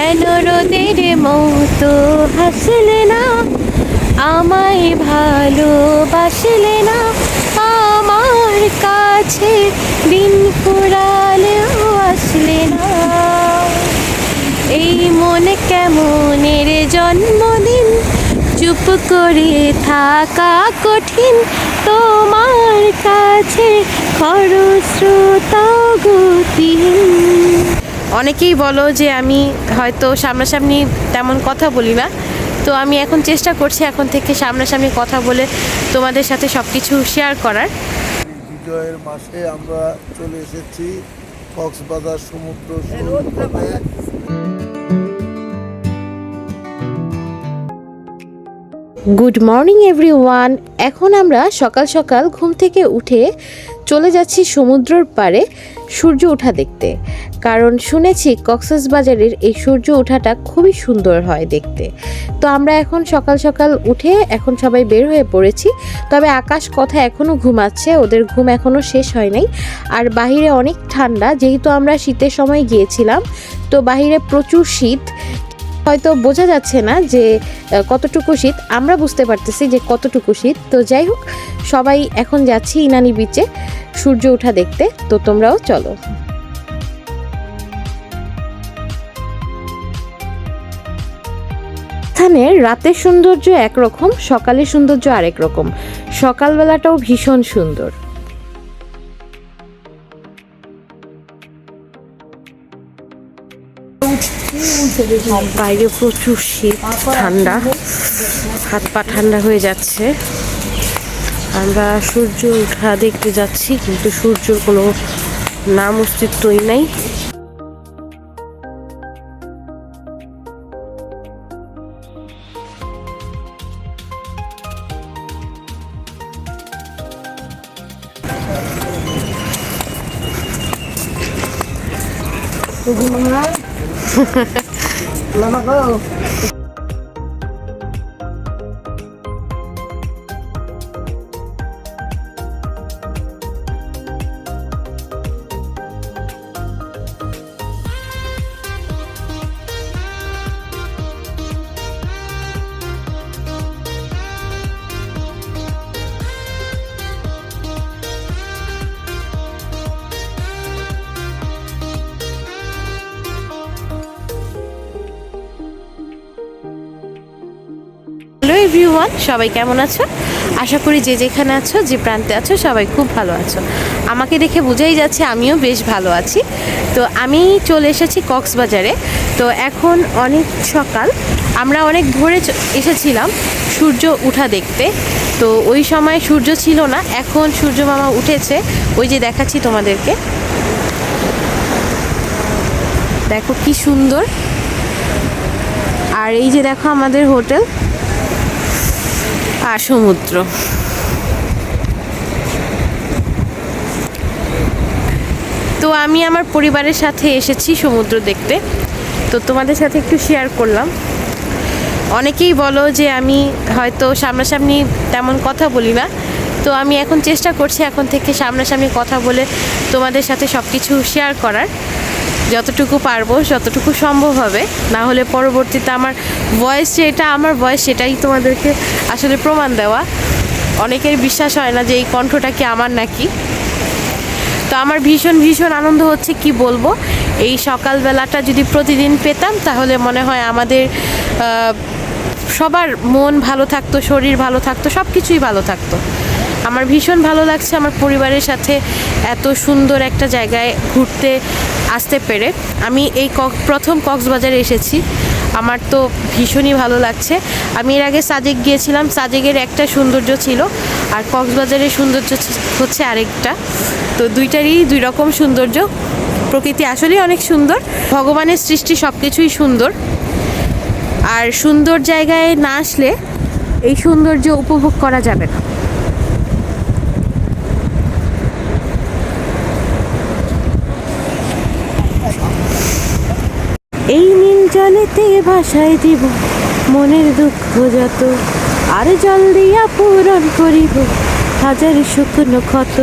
কেন রোদের মতো হাসলে না, আমায় ভালোবাসলে না, আমার কাছে দিন ফুরালেও আসলে না। এই মনে কেমনের জন্মদিন, চুপ করে থাকা কঠিন, তোমার কাছে খরস্রোতা গতিহীন। অনেকেই বলো যে আমি হয়তো সামনাসামনি তেমন কথা বলি না, তো আমি এখন চেষ্টা করছি এখন থেকে সামনাসামনি কথা বলে তোমাদের সাথে সব কিছু শেয়ার করার। বিজয়ের মাসে আমরা চলে এসেছি কক্সবাজার সমুদ্র সৈকতে। Good morning everyone. এখন আমরা সকাল সকাল ঘুম থেকে উঠে চলে যাচ্ছি সমুদ্রের পাড়ে সূর্য ওঠা দেখতে, কারণ শুনেছি কক্সবাজারের এই সূর্য ওঠাটা খুবই সুন্দর হয় দেখতে। তো আমরা এখন সকাল সকাল উঠে এখন সবাই বের হয়ে পড়েছি, তবে আকাশ কথা এখনও ঘুমাচ্ছে, ওদের ঘুম এখনও শেষ হয় নাই। আর বাহিরে অনেক ঠান্ডা, যেহেতু আমরা শীতের সময় গিয়েছিলাম, তো বাহিরে প্রচুর শীত। হয়তো বোঝা যাচ্ছে না যে কতটুকু শীত, আমরা বুঝতে পারতেছি যে কতটুকু শীত। তো যাই হোক, সবাই এখন যাচ্ছি ইনানি বিচে সূর্য ওঠা দেখতে, তো তোমরাও চলো। এখানে রাতের সৌন্দর্য একরকম, সকালের সৌন্দর্য আরেক রকম। সকালবেলাটাও ভীষণ সুন্দর। বাইরে প্রচুর শীত, ঠান্ডা, হাত পা ঠান্ডা হয়ে যাচ্ছে। আমরা সূর্য ওঠা দেখতে যাচ্ছি, কিন্তু সূর্যের কোনো নাম অস্তিত্বই নাই। হ্যালো এভরিওয়ান, সবাই কেমন আছো? আশা করি যে যেখানে আছো, যে প্রান্তে আছো, সবাই খুব ভালো আছো। আমাকে দেখে বোঝাই যাচ্ছে আমিও বেশ ভালো আছি। তো আমি চলে এসেছি কক্সবাজারে। তো এখন অনেক সকাল, আমরা অনেক ভোরে এসেছিলাম সূর্য ওঠা দেখতে। তো ওই সময় সূর্য ছিল না, এখন সূর্য মামা উঠেছে, ওই যে দেখাচ্ছি তোমাদেরকে, দেখো কি সুন্দর। আর এই যে দেখো আমাদের হোটেল আর সমুদ্র। তো আমি আমার পরিবারের সাথে এসেছি সমুদ্র দেখতে, তো তোমাদের সাথে একটু শেয়ার করলাম। অনেকেই বলো যে আমি হয়তো সামনাসামনি তেমন কথা বলি না, তো আমি এখন চেষ্টা করছি এখন থেকে সামনাসামনি কথা বলে তোমাদের সাথে সব কিছু শেয়ার করার, যতটুকু পারবো, যতটুকু সম্ভব হবে। না হলে পরবর্তীতে আমার ভয়েস যেটা, আমার ভয়েস সেটাই তোমাদেরকে আসলে প্রমাণ দেওয়া। অনেকের বিশ্বাস হয় না যে এই কণ্ঠটা কি আমার নাকি। তো আমার ভীষণ ভীষণ আনন্দ হচ্ছে, কি বলবো। এই সকালবেলাটা যদি প্রতিদিন পেতাম, তাহলে মনে হয় আমাদের সবার মন ভালো থাকতো, শরীর ভালো থাকতো, সব কিছুই ভালো থাকতো। আমার ভীষণ ভালো লাগছে আমার পরিবারের সাথে এত সুন্দর একটা জায়গায় ঘুরতে আসতে পেরে। আমি এই প্রথম কক্সবাজারে এসেছি, আমার তো ভীষণই ভালো লাগছে। আমি এর আগে সাজেক গিয়েছিলাম, সাজেকের একটা সৌন্দর্য ছিল, আর কক্সবাজারের সৌন্দর্য হচ্ছে আরেকটা। তো দুইটারই দুই রকম সৌন্দর্য। প্রকৃতি আসলেই অনেক সুন্দর, ভগবানের সৃষ্টি সব কিছুই সুন্দর। আর সুন্দর জায়গায় না আসলে এই সৌন্দর্য উপভোগ করা যাবে না। এই নীল জলেতে ভাসায় দিব মনের দুঃখ যত, আর জল দিয়া পূরণ করিব হাজার শুকনো ক্ষত।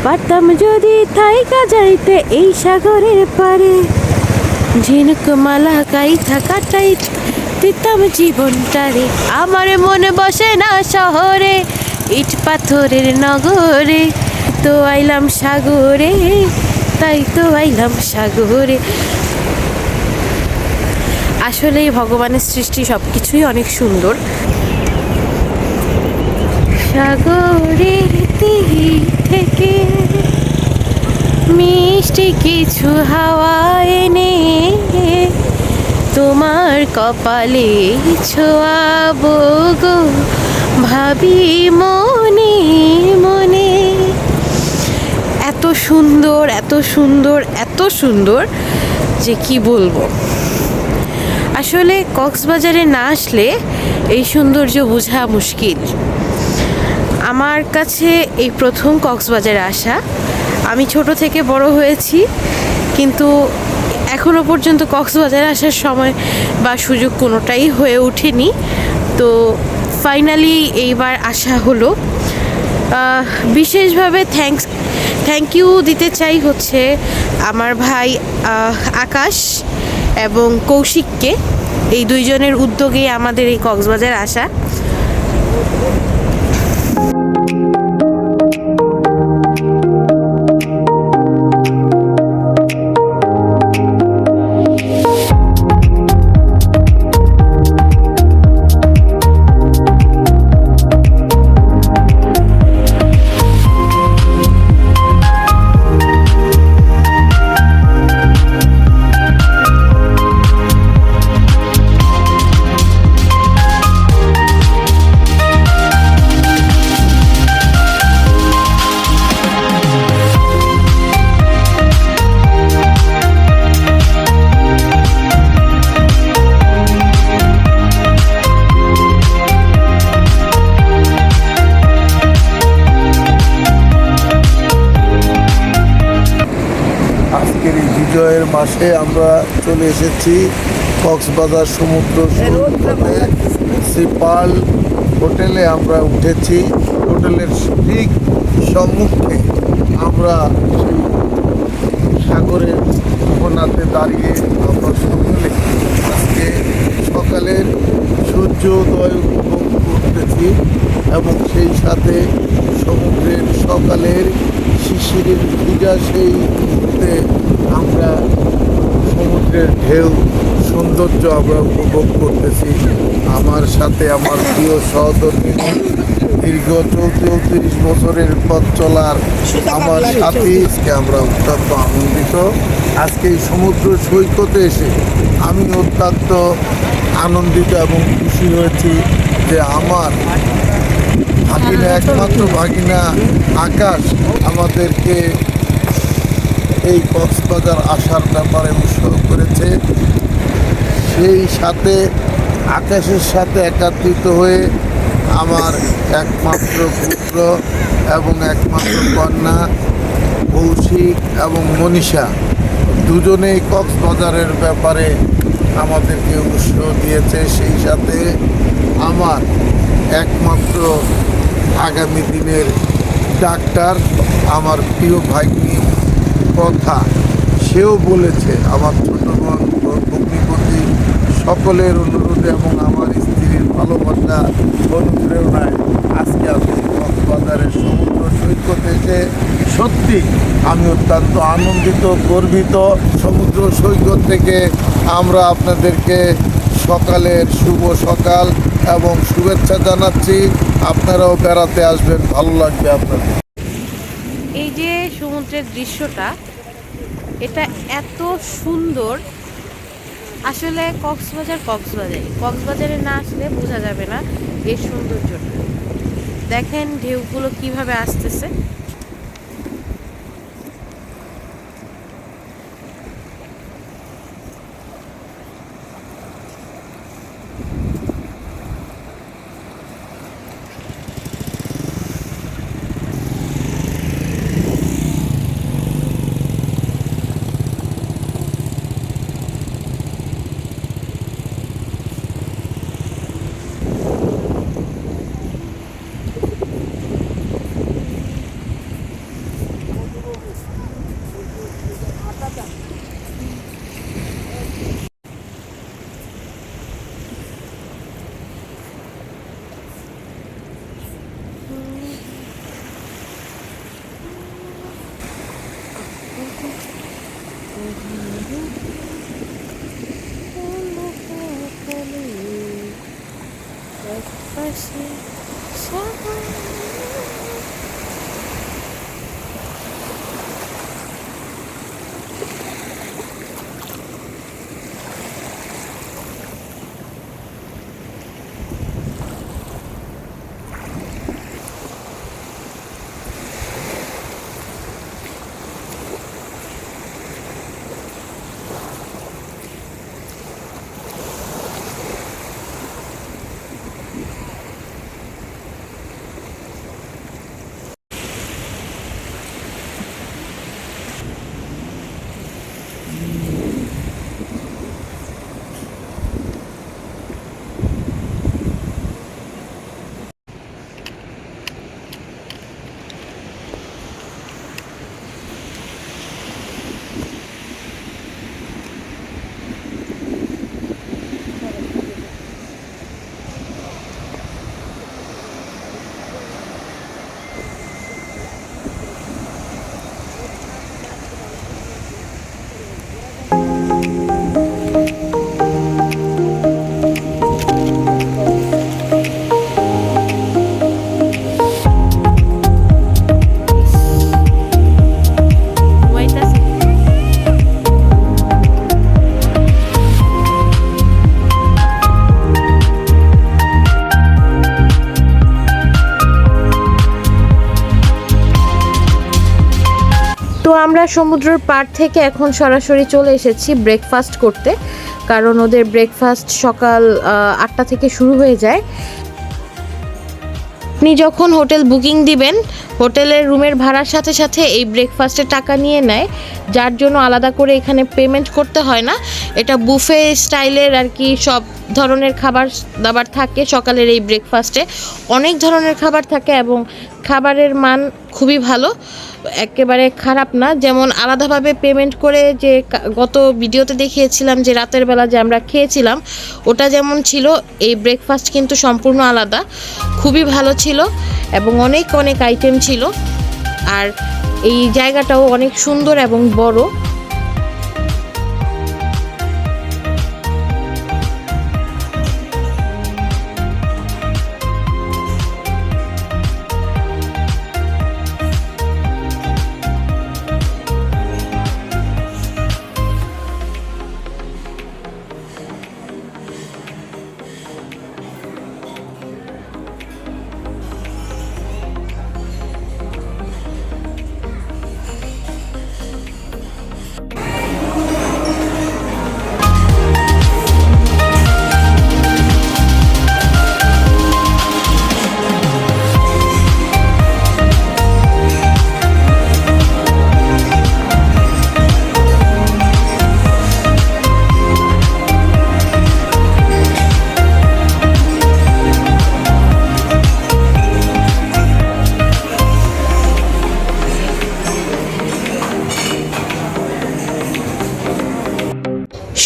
পারতাম যদি থাইকা যাইতে এই সাগরের পারে, ঝিনুক মালা গাইথা কাটাই দিতাম জীবনটারে, আমার মনে বসে না শহরে, ইট পাথরের নগরে, তো আইলাম সাগরে, তাই তো আইলাম সাগরে। আসলে ভগবানের সৃষ্টি সব কিছুই অনেক সুন্দর। সাগরের তীর থেকে মিষ্টি কিছু হাওয়া এনে তোমার কপালে ছোঁয়াবো গো, ভাবি মনে মনে। এত সুন্দর, এত সুন্দর, এত সুন্দর যে কি বলবো। আসলে কক্সবাজারে না আসলে এই সৌন্দর্য বোঝা মুশকিল। আমার কাছে এই প্রথম কক্সবাজারে আসা। আমি ছোট থেকে বড় হয়েছি, কিন্তু এখনও পর্যন্ত কক্সবাজারে আসার সময় বা সুযোগ কোনোটাই হয়ে ওঠেনি। তো ফাইনালি এইবার আসা হলো। বিশেষভাবে থ্যাংক ইউ দিতে চাই হচ্ছে আমার ভাই আকাশ এবং কৌশিককে। এই দুইজনের উদ্যোগে আমাদের এই কক্সবাজার আসা। আজকের এই বিজয়ের মাসে আমরা চলে এসেছি কক্সবাজার সমুদ্র সৈকতে। সিপাল হোটেলে আমরা উঠেছি। হোটেলের ঠিক সম্মুখে আমরা সেই সাগরের কোনাতে দাঁড়িয়ে আমরা সকলে আজকে সকালের সূর্যোদয় উপভোগ করতেছি এবং সেই সাথে সমুদ্রের সকালের শিশিরের ভিজা সেই মুহূর্তে আমরা সমুদ্রের ঢেউ সৌন্দর্য আমরা উপভোগ করতেছি। আমার সাথে আমার প্রিয় সহধর্মী, দীর্ঘ 34 বছরের পথ চলার আমার সাথী, আজকে আমরা অত্যন্ত আনন্দিত। আজকে এই সমুদ্র সৈকতে এসে আমি অত্যন্ত আনন্দিত এবং খুশি হয়েছি যে আমার ভাগিনা, একমাত্র ভাগিনা আকাশ আমাদেরকে এই কক্সবাজার আসার ব্যাপারে উৎসাহ করেছে। সেই সাথে আকাশের সাথে একত্রিত হয়ে আমার একমাত্র পুত্র এবং একমাত্র কন্যা কৌশিক এবং মনীষা দুজনেই কক্সবাজারের ব্যাপারে আমাদেরকে উৎসাহ দিয়েছে। সেই সাথে আমার একমাত্র আগামী দিনের ডাক্তার আমার প্রিয় ভাগ্নি কথা, সেও বলেছে আমার ছোট বোন ভগ্নিপতি সকলের অনুরোধে এবং আমার স্ত্রীর ভালোবাসা অনুপ্রেরণায় আজকে আমি কক্সবাজারের সমুদ্র সৈকতে এসে সত্যি আমি অত্যন্ত আনন্দিত, গর্বিত। সমুদ্র সৈকত থেকে আমরা আপনাদেরকে সকালের শুভ সকাল এবং শুভেচ্ছা জানাচ্ছি। আপনারাও বেড়াতে আসবেন, ভালো লাগবে আপনাদের। এই যে সমুদ্রের দৃশ্যটা, এটা এত সুন্দর। আসলে কক্সবাজারে না আসলে বোঝা যাবে না এর সৌন্দর্যটা। দেখেন ঢেউগুলো কিভাবে আসতেছে। আকাশে সাগর। তো আমরা সমুদ্রের পাড় থেকে এখন সরাসরি চলে এসেছি ব্রেকফাস্ট করতে, কারণ ওদের ব্রেকফাস্ট সকাল 8টা থেকে শুরু হয়ে যায়। আপনি যখন হোটেল বুকিং দিবেন, হোটেলের রুমের ভাড়ার সাথে সাথে এই ব্রেকফাস্টের টাকা নিয়ে নেয়, যার জন্য আলাদা করে এখানে পেমেন্ট করতে হয় না। এটা বুফে স্টাইলের আর কি, সব ধরনের খাবার দাবার থাকে সকালের এই ব্রেকফাস্টে। অনেক ধরনের খাবার থাকে এবং খাবারের মান খুবই ভালো, একেবারে খারাপ না। যেমন আলাদাভাবে পেমেন্ট করে, যে গত ভিডিওতে দেখিয়েছিলাম যে রাতের বেলা যে আমরা খেয়েছিলাম, ওটা যেমন ছিল, এই ব্রেকফাস্ট কিন্তু সম্পূর্ণ আলাদা, খুবই ভালো ছিল এবং অনেক অনেক আইটেম ছিল। আর এই জায়গাটাও অনেক সুন্দর এবং বড়।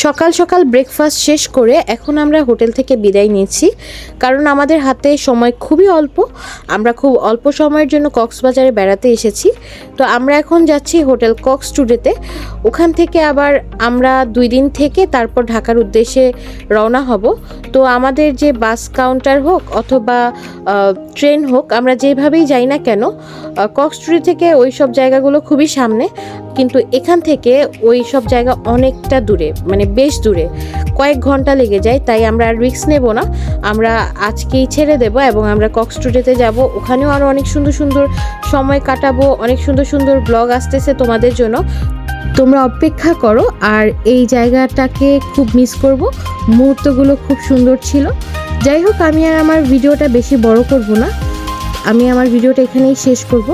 সকাল সকাল ব্রেকফাস্ট শেষ করে এখন আমরা হোটেল থেকে বিদায় নিয়েছি, কারণ আমাদের হাতে সময় খুবই অল্প। আমরা খুব অল্প সময়ের জন্য কক্সবাজারে বেড়াতে এসেছি। তো আমরা এখন যাচ্ছি হোটেল কক্স টুডেতে। ওখান থেকে আবার আমরা 2 দিন থেকে তারপর ঢাকার উদ্দেশ্যে রওনা হব। তো আমাদের যে বাস কাউন্টার হোক অথবা ট্রেন হোক, আমরা যেভাবেই যাই না কেন, কক্স টুডে থেকে ওই সব জায়গাগুলো খুবই সামনে, কিন্তু এখান থেকে ওই সব জায়গা অনেকটা দূরে, মানে বেশ দূরে, কয়েক ঘন্টা লেগে যায়। তাই আমরা আর রিস্ক নেব না, আমরা আজকেই ছেড়ে দেব এবং আমরা কক্স টুডেতে যাব। ওখানেও আরও অনেক সুন্দর সুন্দর সময় কাটাবো, অনেক সুন্দর সুন্দর ব্লগ আসতেছে তোমাদের জন্য, তোমরা অপেক্ষা করো। আর এই জায়গাটাকে খুব মিস করব, মুহূর্তগুলো খুব সুন্দর ছিল। যাই হোক, আমি আর আমার ভিডিওটা বেশি বড় করব না, আমি আমার ভিডিওটা এখানেই শেষ করব।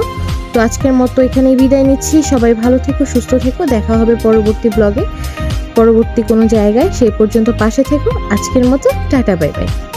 তো আজকের মতো এখানেই বিদায় নিচ্ছি। সবাই ভালো থেকো, সুস্থ থেকো, দেখা হবে পরবর্তী ব্লগে, পরবর্তী কোনো জায়গায়। সেই পর্যন্ত পাশে থেকো। আজকের মতো টাটা, বাই বাই।